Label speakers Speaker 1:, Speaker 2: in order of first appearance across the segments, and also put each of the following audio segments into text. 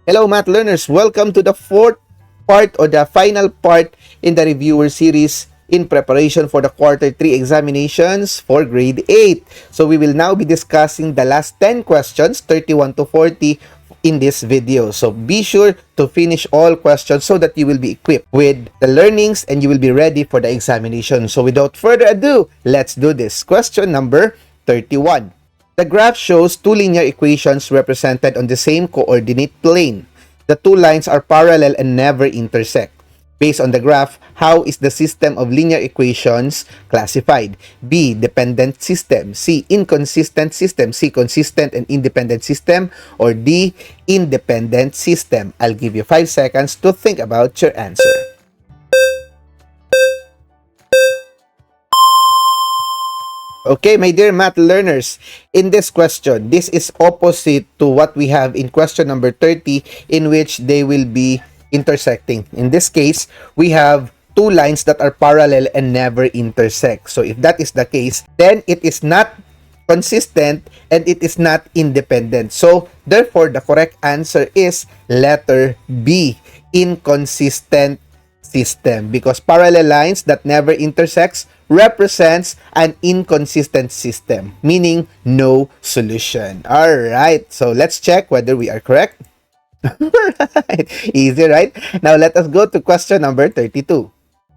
Speaker 1: Hello, math learners. Welcome to the fourth part or the final part in the reviewer series in preparation for the quarter 3 examinations for grade 8. So we will now be discussing the last 10 questions, 31 to 40 in this video. So be sure to finish all questions so that you will be equipped with the learnings and you will be ready for the examination. So without further ado, let's do this. Question number 31. The graph shows two linear equations represented on the same coordinate plane. The two lines are parallel and never intersect. Based on the graph, how is the system of linear equations classified? B. Dependent system. C. Inconsistent system. C. Consistent and independent system. Or D. Independent system. I'll give you 5 seconds to think about your answer. Okay, my dear math learners, in this question, this is opposite to what we have in question number 30, in which they will be intersecting. In this case, we have two lines that are parallel and never intersect. So if that is the case, then it is not consistent and it is not independent. So therefore, the correct answer is letter B, inconsistent system, because parallel lines that never intersects represents an inconsistent system, meaning no solution. All right, so let's check whether we are correct. Right. Easy, right? Now let us go to question number 32.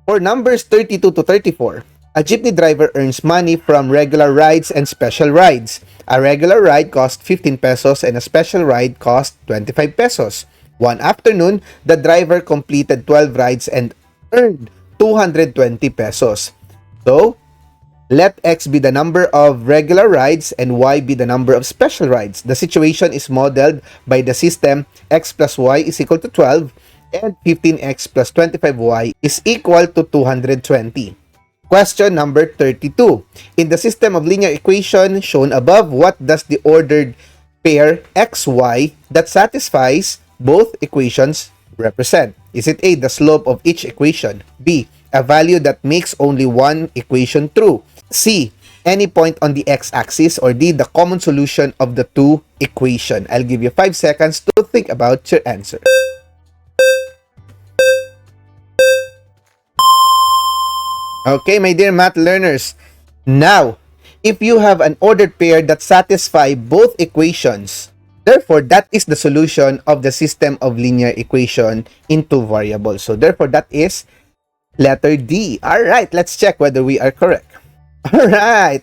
Speaker 1: For numbers 32 to 34, a jeepney driver earns money from regular rides and special rides. A regular ride costs 15 pesos and a special ride costs 25 pesos. One afternoon, the driver completed 12 rides and earned 220 pesos. So, let X be the number of regular rides and Y be the number of special rides. The situation is modeled by the system X plus Y is equal to 12 and 15X plus 25Y is equal to 220. Question number 32. In the system of linear equation shown above, what does the ordered pair XY that satisfies both equations represent? Is it A, the slope of each equation? B, a value that makes only one equation true? C, any point on the x-axis? Or D, the common solution of the two equations? I'll give you 5 seconds to think about your answer. Okay, my dear math learners. Now, if you have an ordered pair that satisfy both equations, therefore, that is the solution of the system of linear equation in two variables. So, therefore, that is letter D. All right, let's check whether we are correct. All right,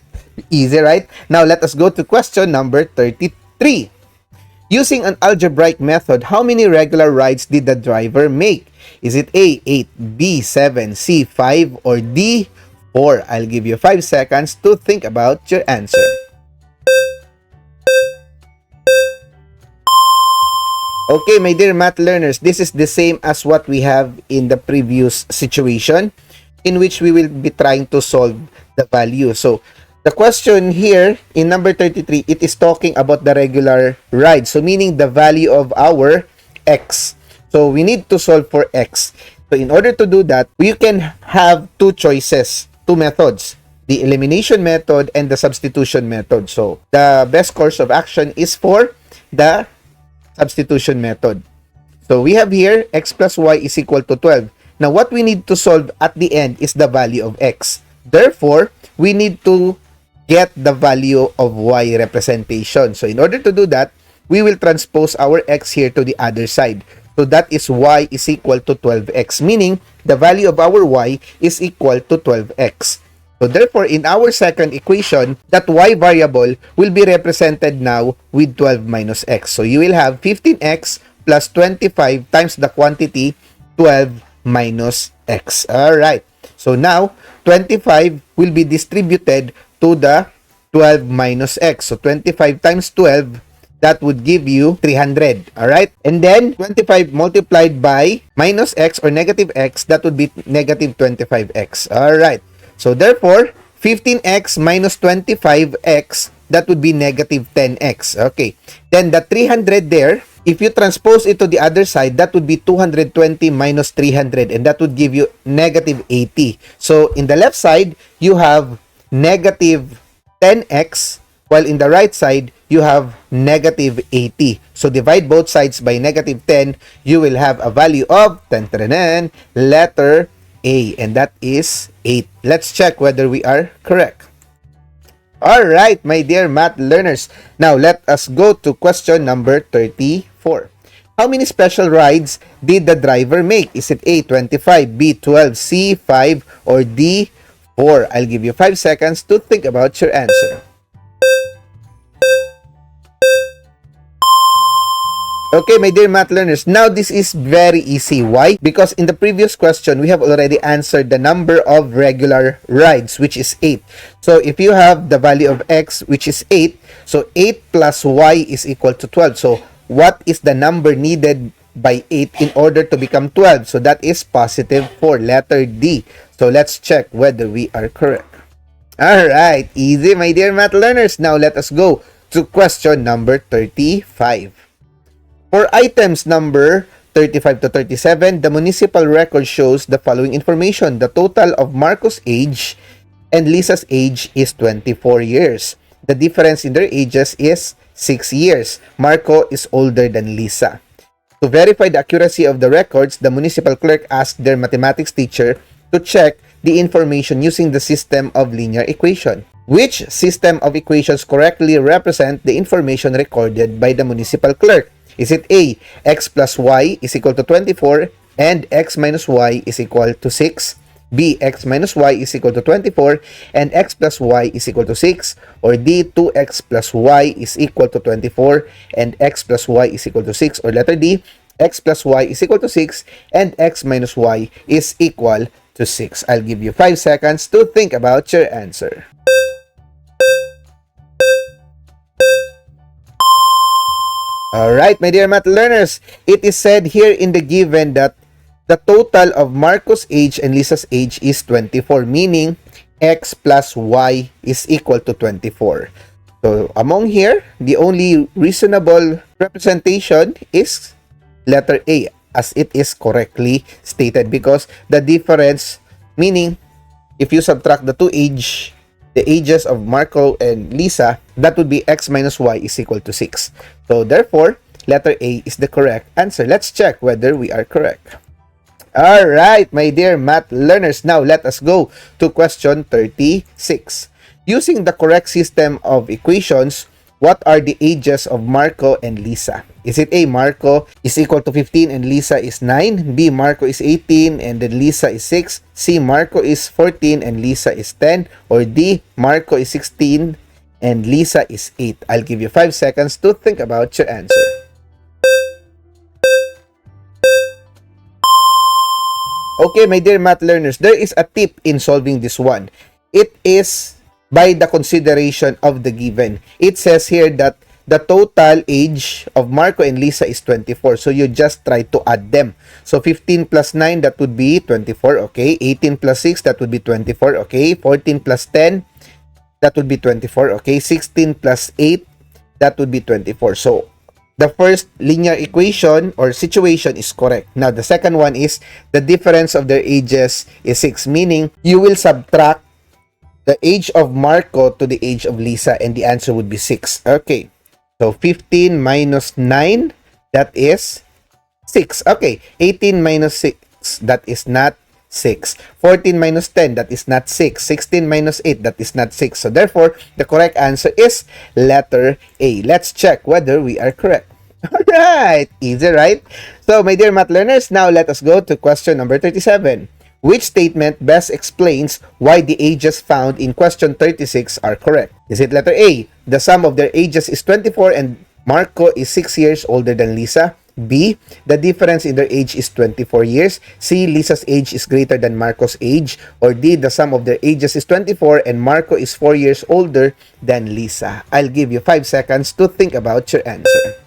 Speaker 1: easy, right? Now, let us go to question number 33. Using an algebraic method, how many regular rides did the driver make? Is it A, 8, B, 7, C, 5, or D, 4? I'll give you 5 seconds to think about your answer. Okay, my dear math learners, this is the same as what we have in the previous situation, in which we will be trying to solve the value. So, the question here in number 33, it is talking about the regular ride. So, meaning the value of our x. So, we need to solve for x. So, in order to do that, we can have two choices, two methods. The elimination method and the substitution method. So, the best course of action is for the substitution method. So, we have here x plus y is equal to 12. Now, what we need to solve at the end is the value of x. Therefore, we need to get the value of y representation. So, in order to do that, we will transpose our x here to the other side. So, that is y is equal to 12x, meaning the value of our y is equal to 12x. So, therefore, in our second equation, that y variable will be represented now with 12 minus x. So, you will have 15x plus 25 times the quantity 12 minus x. Alright. So, now, 25 will be distributed to the 12 minus x. So, 25 times 12, that would give you 300. Alright? And then, 25 multiplied by minus x or negative x, that would be negative 25x. Alright. So, therefore, 15x minus 25x, that would be negative 10x. Okay. Then, the 300 there, if you transpose it to the other side, that would be 220 minus 300. And that would give you negative 80. So, in the left side, you have negative 10x. While in the right side, you have negative 80. So divide both sides by negative 10, you will have a value of letter A, and that is 8. Let's check whether we are correct. Alright, my dear math learners. Now, let us go to question number 34. How many special rides did the driver make? Is it A, 25, B, 12, C, 5, or D, 4? I'll give you 5 seconds to think about your answer. Okay, my dear math learners, now this is very easy. Why? Because in the previous question, we have already answered the number of regular rides, which is 8. So if you have the value of x, which is 8, so 8 plus y is equal to 12. So what is the number needed by 8 in order to become 12? So that is positive 4, letter D. So let's check whether we are correct. Alright, easy, my dear math learners. Now let us go to question number 35. For items number 35 to 37, the municipal record shows the following information. The total of Marco's age and Lisa's age is 24 years. The difference in their ages is 6 years. Marco is older than Lisa. To verify the accuracy of the records, the municipal clerk asked their mathematics teacher to check the information using the system of linear equation. Which system of equations correctly represent the information recorded by the municipal clerk? Is it A, x plus y is equal to 24 and x minus y is equal to 6? B, x minus y is equal to 24 and x plus y is equal to 6? Or D, 2x plus y is equal to 24 and x plus y is equal to 6? Or letter D, x plus y is equal to 6 and x minus y is equal to 6. I'll give you 5 seconds to think about your answer. Alright, my dear math learners, it is said here in the given that the total of Marco's age and Lisa's age is 24, meaning x plus y is equal to 24. So, among here, the only reasonable representation is letter A, as it is correctly stated, because the difference, meaning if you subtract the the ages of Marco and Lisa, that would be x minus y is equal to 6. So therefore, letter A is the correct answer. Let's check whether we are correct. Alright, my dear math learners, now let us go to question 36. Using the correct system of equations, what are the ages of Marco and Lisa? Is it A, Marco is equal to 15 and Lisa is 9? B, Marco is 18 and then Lisa is 6? C, Marco is 14 and Lisa is 10? Or D, Marco is 16 and Lisa is 8? I'll give you 5 seconds to think about your answer. Okay, my dear math learners, there is a tip in solving this one. It is by the consideration of the given. It says here that the total age of Marco and Lisa is 24. So you just try to add them. So 15 plus 9, that would be 24, okay? 18 plus 6, that would be 24, okay? 14 plus 10, that would be 24, okay? 16 plus 8, that would be 24. So the first linear equation or situation is correct. Now the second one is the difference of their ages is 6, meaning you will subtract the age of Marco to the age of Lisa, and the answer would be 6. Okay. So 15 minus 9, that is 6. Okay. 18 minus 6, that is not 6. 14 minus 10, that is not 6. 16 minus 8, that is not 6. So therefore, the correct answer is letter A. Let's check whether we are correct. Alright. Easy, right? So, my dear math learners, now let us go to question number 37. Which statement best explains why the ages found in question 36 are correct? Is it letter A, the sum of their ages is 24 and Marco is 6 years older than Lisa? B, the difference in their age is 24 years. C, Lisa's age is greater than Marco's age. Or D, the sum of their ages is 24 and Marco is 4 years older than Lisa. I'll give you 5 seconds to think about your answer.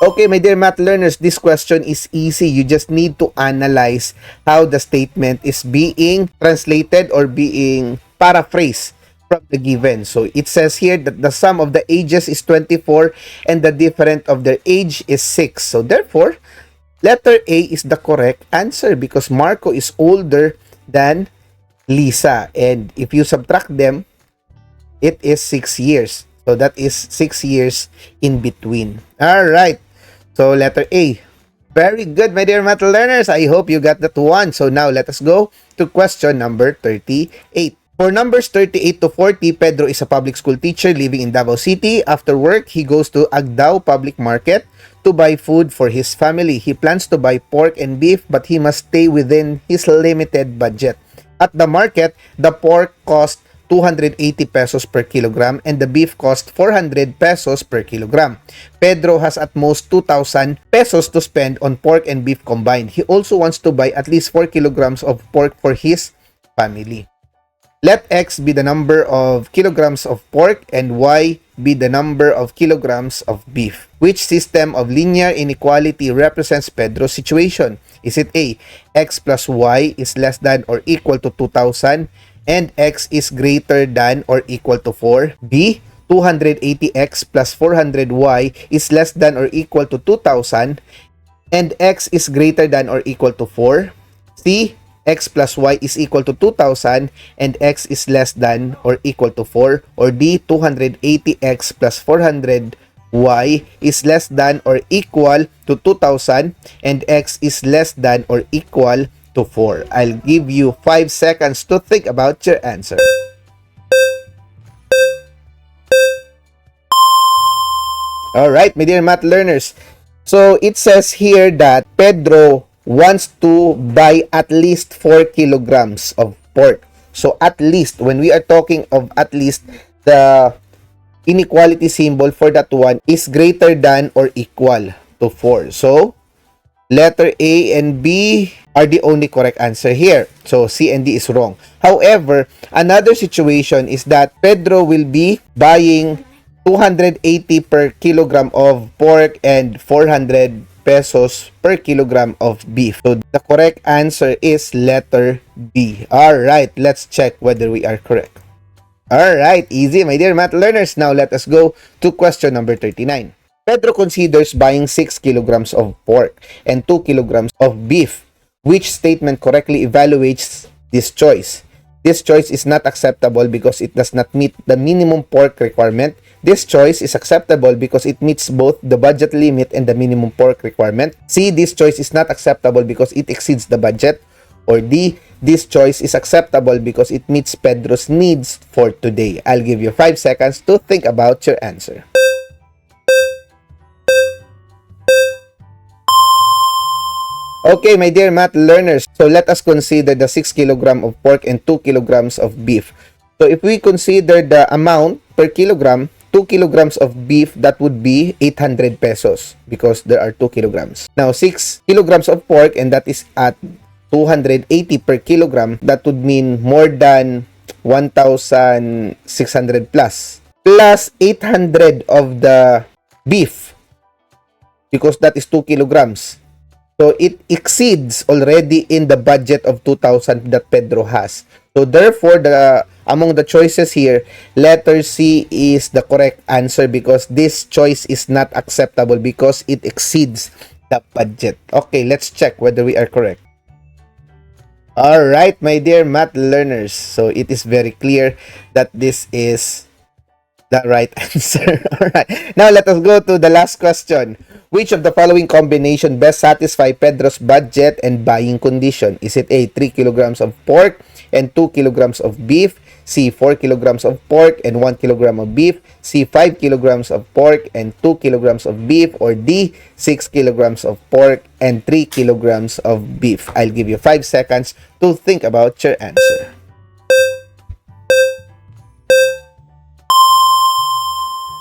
Speaker 1: Okay, my dear math learners, this question is easy. You just need to analyze how the statement is being translated or being paraphrased from the given. So, it says here that the sum of the ages is 24 and the difference of their age is 6. So, therefore, letter A is the correct answer because Marco is older than Lisa. And if you subtract them, it is 6 years. So that is 6 years in between. All right. So letter A. Very good, my dear math learners. I hope you got that one. So now let us go to question number 38. For numbers 38 to 40, Pedro is a public school teacher living in Davao City. After work, he goes to Agdao Public Market to buy food for his family. He plans to buy pork and beef, but he must stay within his limited budget. At the market, the pork cost 280 pesos per kilogram and the beef cost 400 pesos per kilogram. Pedro has at most 2,000 pesos to spend on pork and beef combined. He also wants to buy at least 4 kilograms of pork for his family. Let X be the number of kilograms of pork and Y be the number of kilograms of beef. Which system of linear inequality represents Pedro's situation? Is it A, X plus Y is less than or equal to 2,000 and X is greater than or equal to 4? B, 280X plus 400Y is less than or equal to 2,000 and X is greater than or equal to 4? C, X plus Y is equal to 2,000 and X is less than or equal to 4? Or D, 280X plus 400Y is less than or equal to 2,000 and X is less than or equal to 4? I'll give you 5 seconds to think about your answer. Alright, my dear math learners. So, it says here that Pedro wants to buy at least 4 kilograms of pork. So, at least, when we are talking of at least, the inequality symbol for that one is greater than or equal to 4. So, letter A and B are the only correct answer here. So, C and D is wrong. However, another situation is that Pedro will be buying 280 per kilogram of pork and 400 pesos per kilogram of beef. So, the correct answer is letter B. Alright, let's check whether we are correct. Alright, easy, my dear math learners. Now, let us go to question number 39. Pedro considers buying 6 kilograms of pork and 2 kilograms of beef. Which statement correctly evaluates this choice? This choice is not acceptable because it does not meet the minimum pork requirement. This choice is acceptable because it meets both the budget limit and the minimum pork requirement. C, this choice is not acceptable because it exceeds the budget. Or D, this choice is acceptable because it meets Pedro's needs for today. I'll give you 5 seconds to think about your answer. Okay, my dear math learners, so let us consider the 6 kilogram of pork and 2 kilograms of beef. So if we consider the amount per kilogram, 2 kilograms of beef, that would be 800 pesos because there are 2 kilograms. Now, 6 kilograms of pork, and that is at 280 per kilogram, that would mean more than 1,600 plus 800 of the beef because that is 2 kilograms. So, it exceeds already in the budget of 2,000 that Pedro has. So, therefore, among the choices here, letter C is the correct answer because this choice is not acceptable because it exceeds the budget. Okay, let's check whether we are correct. Alright, my dear math learners. So, it is very clear that this is the right answer. Alright, now let us go to the last question. Which of the following combination best satisfy Pedro's budget and buying condition? Is it A, 3 kilograms of pork and 2 kilograms of beef? C, 4 kilograms of pork and 1 kilogram of beef? C, 5 kilograms of pork and 2 kilograms of beef? Or D, 6 kilograms of pork and 3 kilograms of beef? I'll give you 5 seconds to think about your answer.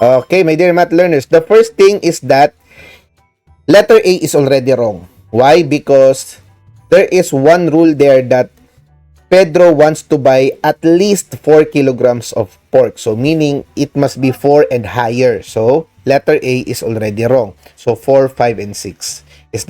Speaker 1: Okay, my dear math learners, the first thing is that letter A is already wrong. Why? Because there is one rule there that Pedro wants to buy at least 4 kilograms of pork. So, meaning it must be 4 and higher. So, letter A is already wrong. So, 4, 5, and 6 is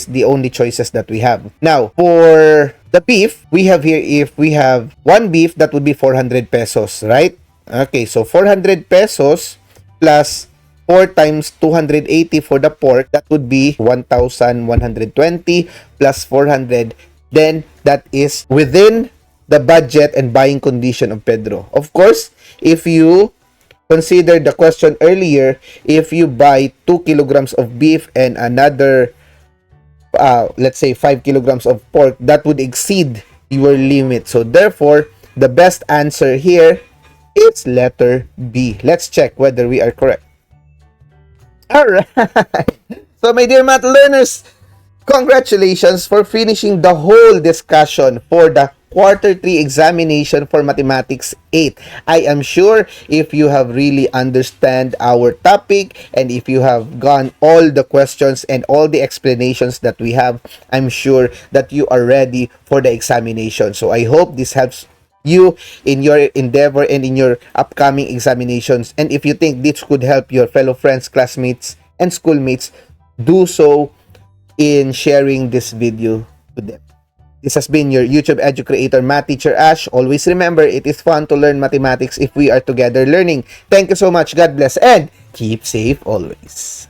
Speaker 1: the only choices that we have. Now, for the beef, we have here, if we have one beef, that would be 400 pesos, right? Okay, so 400 pesos plus 4 times 280 for the pork, that would be 1,120 plus 400. Then, that is within the budget and buying condition of Pedro. Of course, if you consider the question earlier, if you buy 2 kilograms of beef and another, let's say 5 kilograms of pork, that would exceed your limit. So therefore, the best answer here is letter B. Let's check whether we are correct. Alright. So my dear math learners, congratulations for finishing the whole discussion for the quarter 3 examination for Mathematics 8. I am sure if you have really understand our topic and if you have gone all the questions and all the explanations that we have, I'm sure that you are ready for the examination. So I hope this helps you in your endeavor and in your upcoming examinations. And if you think this could help your fellow friends, classmates, and schoolmates, do so in sharing this video to them. This has been your YouTube Edu Creator Math Teacher Ash. Always remember, it is fun to learn mathematics if we are together learning. Thank you so much. God bless and keep safe always.